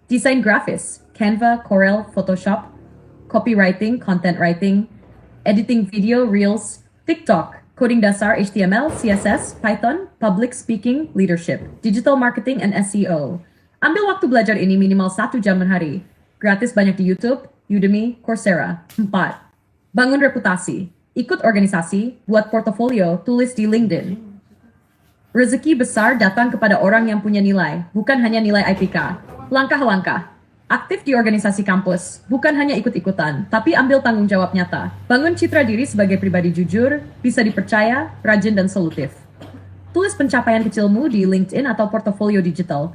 Desain grafis, Canva, Corel, Photoshop, copywriting, content writing, editing video, Reels, TikTok, coding dasar HTML, CSS, Python, public speaking, leadership, digital marketing, and SEO. Ambil waktu belajar ini minimal 1 jam per hari. Gratis banyak di YouTube, Udemy, Coursera. 4. Bangun reputasi. Ikut organisasi, buat portofolio, tulis di LinkedIn. Rezeki besar datang kepada orang yang punya nilai, bukan hanya nilai IPK. Langkah-langkah. Aktif di organisasi kampus, bukan hanya ikut-ikutan, tapi ambil tanggung jawab nyata. Bangun citra diri sebagai pribadi jujur, bisa dipercaya, rajin, dan solutif. Tulis pencapaian kecilmu di LinkedIn atau portofolio digital.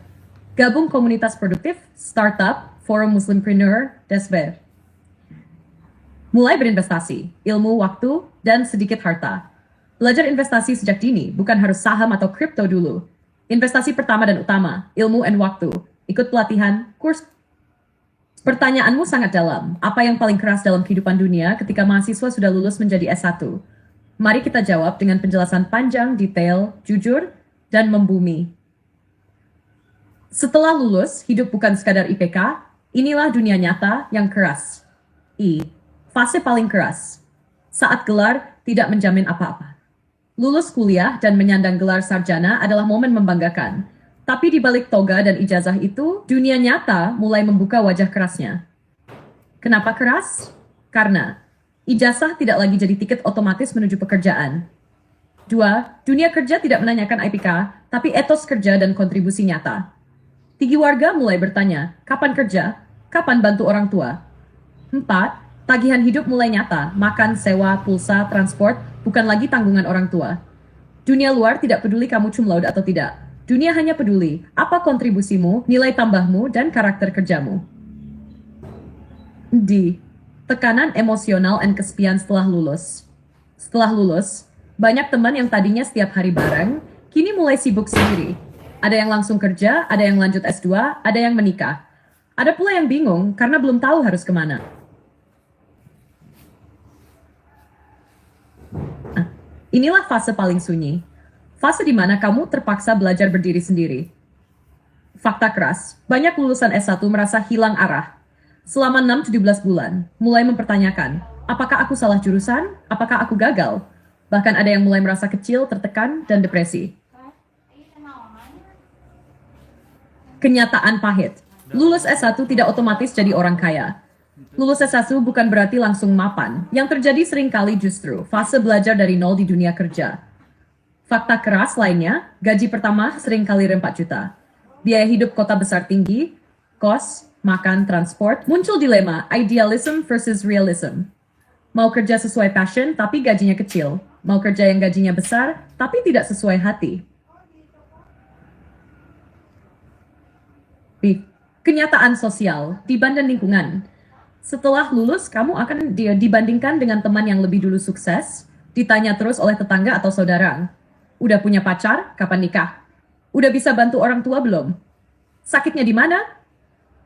Gabung komunitas produktif, startup, forum muslimpreneur, desbe. Mulai berinvestasi, ilmu, waktu, dan sedikit harta. Belajar investasi sejak dini, bukan harus saham atau kripto dulu. Investasi pertama dan utama, ilmu dan waktu. Ikut pelatihan, kurs. Pertanyaanmu sangat dalam. Apa yang paling keras dalam kehidupan dunia ketika mahasiswa sudah lulus menjadi S1? Mari kita jawab dengan penjelasan panjang, detail, jujur, dan membumi. Setelah lulus, hidup bukan sekadar IPK, inilah dunia nyata yang keras. Fase paling keras. Saat gelar, tidak menjamin apa-apa. Lulus kuliah dan menyandang gelar sarjana adalah momen membanggakan. Tapi di balik toga dan ijazah itu, dunia nyata mulai membuka wajah kerasnya. Kenapa keras? Karena ijazah tidak lagi jadi tiket otomatis menuju pekerjaan. 2. Dunia kerja tidak menanyakan IPK, tapi etos kerja dan kontribusi nyata. Tinggi warga mulai bertanya, kapan kerja? Kapan bantu orang tua? 4. Tagihan hidup mulai nyata, makan, sewa, pulsa, transport, bukan lagi tanggungan orang tua. Dunia luar tidak peduli kamu cum laude atau tidak. Dunia hanya peduli apa kontribusimu, nilai tambahmu, dan karakter kerjamu. D. Tekanan emosional dan kesepian setelah lulus. Setelah lulus, banyak teman yang tadinya setiap hari bareng, kini mulai sibuk sendiri. Ada yang langsung kerja, ada yang lanjut S2, ada yang menikah. Ada pula yang bingung karena belum tahu harus kemana. Inilah fase paling sunyi. Fase di mana kamu terpaksa belajar berdiri sendiri. Fakta keras, banyak lulusan S1 merasa hilang arah. Selama 6-17 bulan, mulai mempertanyakan, apakah aku salah jurusan? Apakah aku gagal? Bahkan ada yang mulai merasa kecil, tertekan, dan depresi. Kenyataan pahit. Lulus S1 tidak otomatis jadi orang kaya. Lulus S1 bukan berarti langsung mapan. Yang terjadi seringkali justru fase belajar dari nol di dunia kerja. Fakta keras lainnya, gaji pertama seringkali 4 juta. Biaya hidup kota besar tinggi, kos, makan, transport, muncul dilema idealism versus realism. Mau kerja sesuai passion tapi gajinya kecil. Mau kerja yang gajinya besar tapi tidak sesuai hati. B. Kenyataan sosial dibanding lingkungan. Setelah lulus, kamu akan dibandingkan dengan teman yang lebih dulu sukses, ditanya terus oleh tetangga atau saudara. Udah punya pacar? Kapan nikah? Udah bisa bantu orang tua belum? Sakitnya di mana?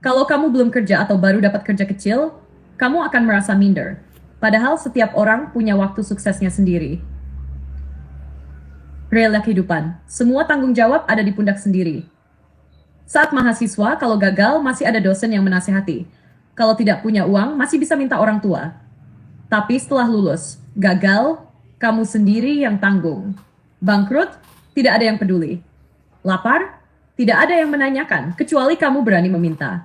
Kalau kamu belum kerja atau baru dapat kerja kecil, kamu akan merasa minder. Padahal setiap orang punya waktu suksesnya sendiri. Realita kehidupan, semua tanggung jawab ada di pundak sendiri. Saat mahasiswa, kalau gagal masih ada dosen yang menasihati. Kalau tidak punya uang, masih bisa minta orang tua. Tapi setelah lulus, gagal, kamu sendiri yang tanggung. Bangkrut, tidak ada yang peduli. Lapar, tidak ada yang menanyakan, kecuali kamu berani meminta.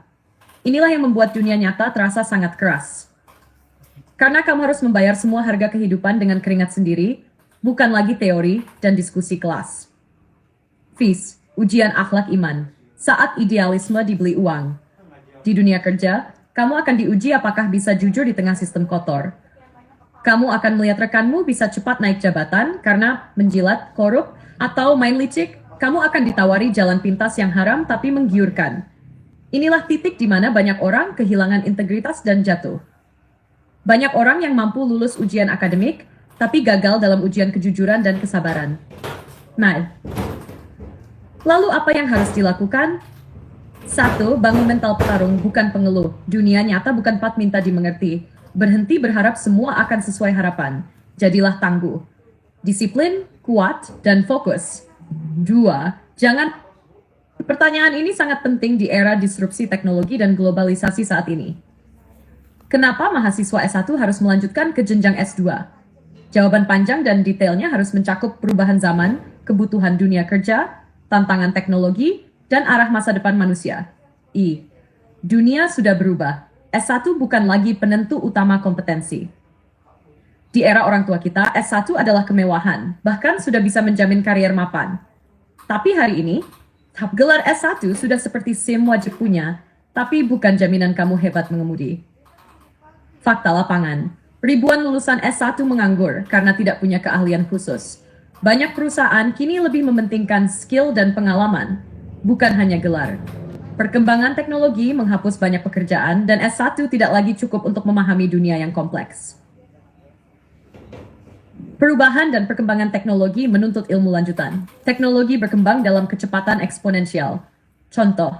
Inilah yang membuat dunia nyata terasa sangat keras. Karena kamu harus membayar semua harga kehidupan dengan keringat sendiri, bukan lagi teori dan diskusi kelas. FIS, ujian akhlak iman, saat idealisme dibeli uang. Di dunia kerja, kamu akan diuji apakah bisa jujur di tengah sistem kotor. Kamu akan melihat rekanmu bisa cepat naik jabatan karena menjilat, korup, atau main licik. Kamu akan ditawari jalan pintas yang haram tapi menggiurkan. Inilah titik di mana banyak orang kehilangan integritas dan jatuh. Banyak orang yang mampu lulus ujian akademik, tapi gagal dalam ujian kejujuran dan kesabaran. Nah, lalu apa yang harus dilakukan? 1. Bangun mental petarung, bukan pengeluh. Dunia nyata bukan pat minta dimengerti. Berhenti berharap semua akan sesuai harapan. Jadilah tangguh. Disiplin, kuat, dan fokus. 2. Jangan... Pertanyaan ini sangat penting di era disrupsi teknologi dan globalisasi saat ini. Kenapa mahasiswa S1 harus melanjutkan ke jenjang S2? Jawaban panjang dan detailnya harus mencakup perubahan zaman, kebutuhan dunia kerja, tantangan teknologi, dan arah masa depan manusia. I. Dunia sudah berubah. S1 bukan lagi penentu utama kompetensi. Di era orang tua kita, S1 adalah kemewahan, bahkan sudah bisa menjamin karier mapan. Tapi hari ini, gelar S1 sudah seperti SIM wajib punya, tapi bukan jaminan kamu hebat mengemudi. Fakta lapangan, ribuan lulusan S1 menganggur karena tidak punya keahlian khusus. Banyak perusahaan kini lebih mementingkan skill dan pengalaman, bukan hanya gelar. Perkembangan teknologi menghapus banyak pekerjaan dan S1 tidak lagi cukup untuk memahami dunia yang kompleks. Perubahan dan perkembangan teknologi menuntut ilmu lanjutan. Teknologi berkembang dalam kecepatan eksponensial. Contoh,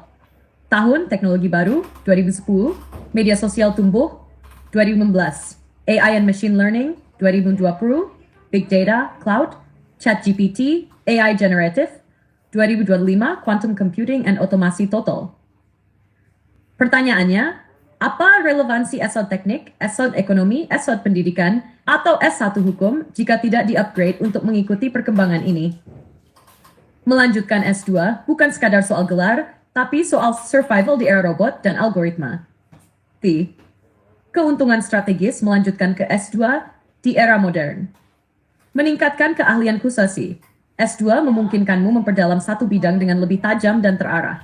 tahun teknologi baru 2010, media sosial tumbuh 2016, AI and machine learning 2020, big data, cloud, ChatGPT, AI generative 2025, quantum computing and otomasi total. Pertanyaannya, Apa relevansi S1 teknik, S1 ekonomi, S1 pendidikan, atau S1 hukum jika tidak di-upgrade untuk mengikuti perkembangan ini? Melanjutkan S2 bukan sekadar soal gelar, tapi soal survival di era robot dan algoritma. T. Keuntungan strategis melanjutkan ke S2 di era modern. Meningkatkan keahlian khusus. S2 memungkinkanmu memperdalam satu bidang dengan lebih tajam dan terarah.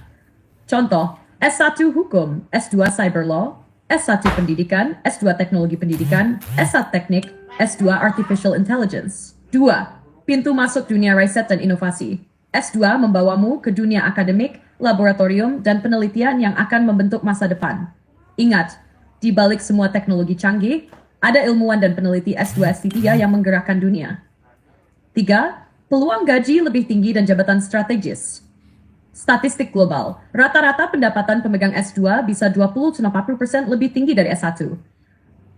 Contoh, S1 Hukum, S2 Cyber Law, S1 Pendidikan, S2 Teknologi Pendidikan, S1 Teknik, S2 Artificial Intelligence. 2. Pintu masuk dunia riset dan inovasi. S2 membawamu ke dunia akademik, laboratorium, dan penelitian yang akan membentuk masa depan. Ingat, di balik semua teknologi canggih, ada ilmuwan dan peneliti S2 S3 yang menggerakkan dunia. 3. Peluang gaji lebih tinggi dan jabatan strategis. Statistik global, rata-rata pendapatan pemegang S2 bisa 20-40% lebih tinggi dari S1.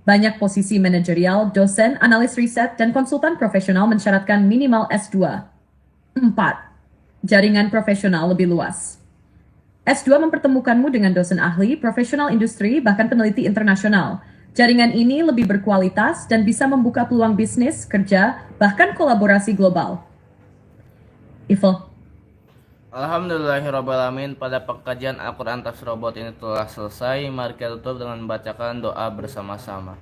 Banyak posisi manajerial, dosen, analis riset, dan konsultan profesional mensyaratkan minimal S2. 4. Jaringan profesional lebih luas. S2 mempertemukanmu dengan dosen ahli, profesional industri, bahkan peneliti internasional. Jaringan ini lebih berkualitas dan bisa membuka peluang bisnis, kerja, bahkan kolaborasi global. Ifel. Alhamdulillahirrabbilalamin. Pada pengkajian Al-Quran Tafsir Robot ini telah selesai. Mari kita tutup dengan membacakan doa bersama-sama.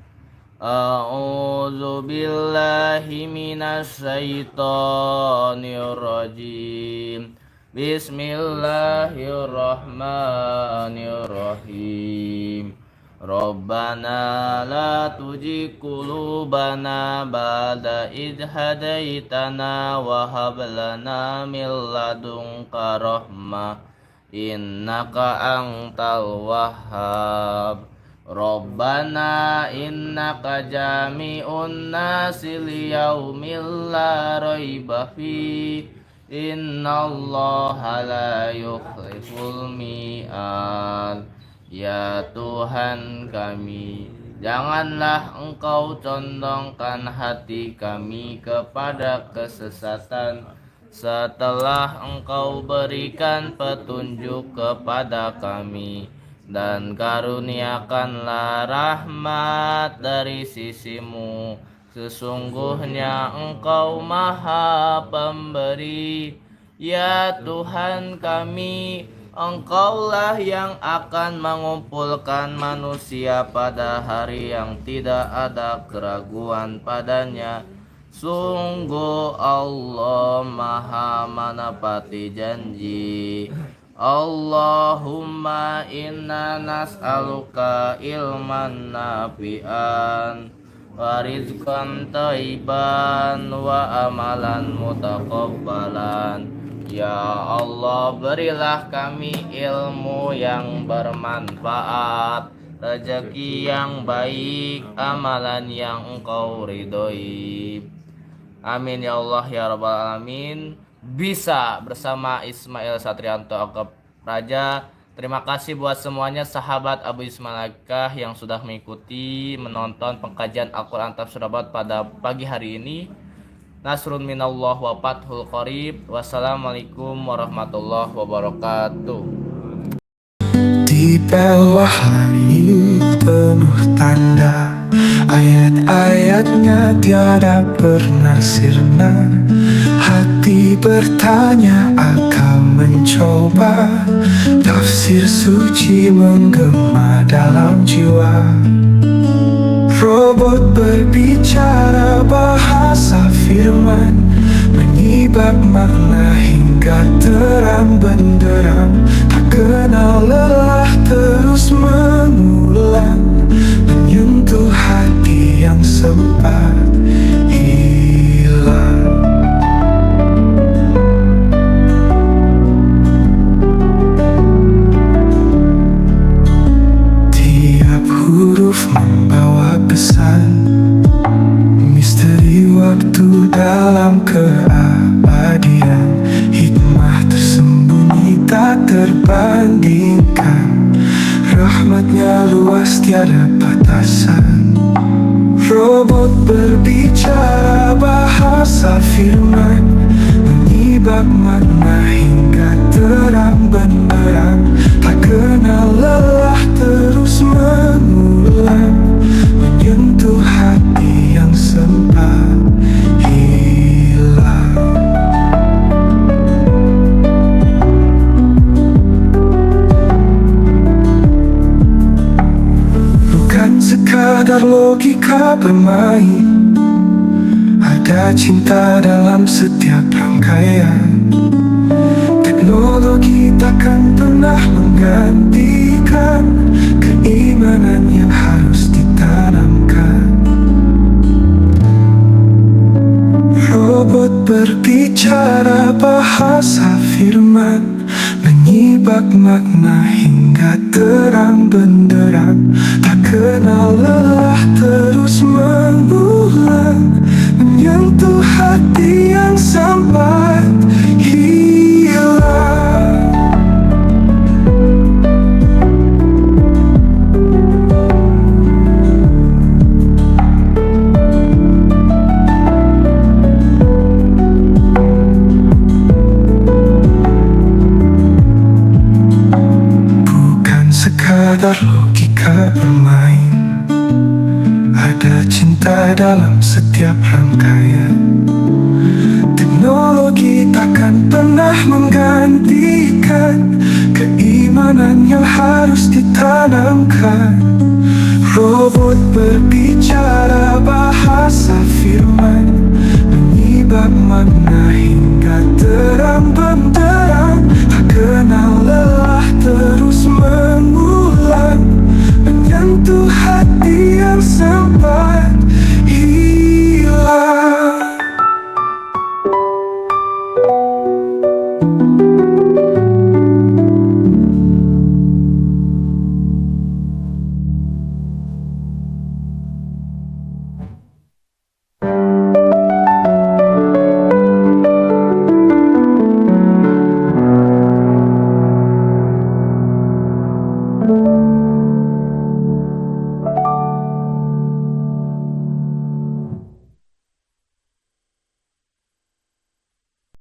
A'udzu billahi minasyaitonir rajim. Bismillahirrahmanirrahim. Rabbana la tuzigh qulubana ba'da idh hadaitana wa hab lana min ladunka rahmah innaka antal wahhab. Rabbana innaka jami'un nasi liyaumil la raiba fi innallaha la yukhliful mi'ad. Ya Tuhan kami, janganlah Engkau condongkan hati kami kepada kesesatan setelah Engkau berikan petunjuk kepada kami, dan karuniakanlah rahmat dari sisimu. Sesungguhnya Engkau Maha Pemberi. Ya Tuhan kami, Engkaulah yang akan mengumpulkan manusia pada hari yang tidak ada keraguan padanya. Sungguh Allah Maha menepati janji. Allahumma inna nas'aluka ilman nafi'an wa rizqan thayyiban wa amalan mutaqabbalan. Ya Allah, berilah kami ilmu yang bermanfaat, rezeki yang baik, amalan yang Engkau ridhoi. Amin ya Allah ya Rabbal Alamin. Bisa bersama Ismail Satrianto Akep Raja. Terima kasih buat semuanya sahabat Abu Ismail Akah yang sudah mengikuti menonton pengkajian Al-Quran Tafsir Robot pada pagi hari ini. Nasrun minallah wa fathul qarib. Wassalamualaikum warahmatullahi wabarakatuh. Di bawah langit penuh tanda, ayat-ayatnya tiada pernah sirna. Hati bertanya, akal mencoba, tafsir suci menggema dalam jiwa. Robot berbicara bahasa firman, menyibak makna hingga terang benderang. Tak kenal lelah terus mengulang, menyentuh hati yang sempat hilang. Tiap huruf membawa pesan, misteri waktu dalam keabadian. Hikmah tersembunyi tak terbandingkan, rahmatnya luas tiada batasan. Robot berbicara bahasa firman, menyibak makna hingga terang benderang. Tak kenal lelah terus sekadar logika bermain. Ada cinta dalam setiap rangkaian. Teknologi takkan pernah menggantikan keimanan yang harus ditanamkan. Robot berbicara bahasa firman, menyibak makna hingga terang benderang. Tak kenal lelah terus mengulang, menyentuh hati yang sempat hilang. Bukan sekadar logika bermain, ada cinta dalam setiap rangkaian. Teknologi takkan pernah menggantikan keimanan yang harus ditanamkan. Robot berbicara bahasa firman, menyibak makna hingga terang benderang.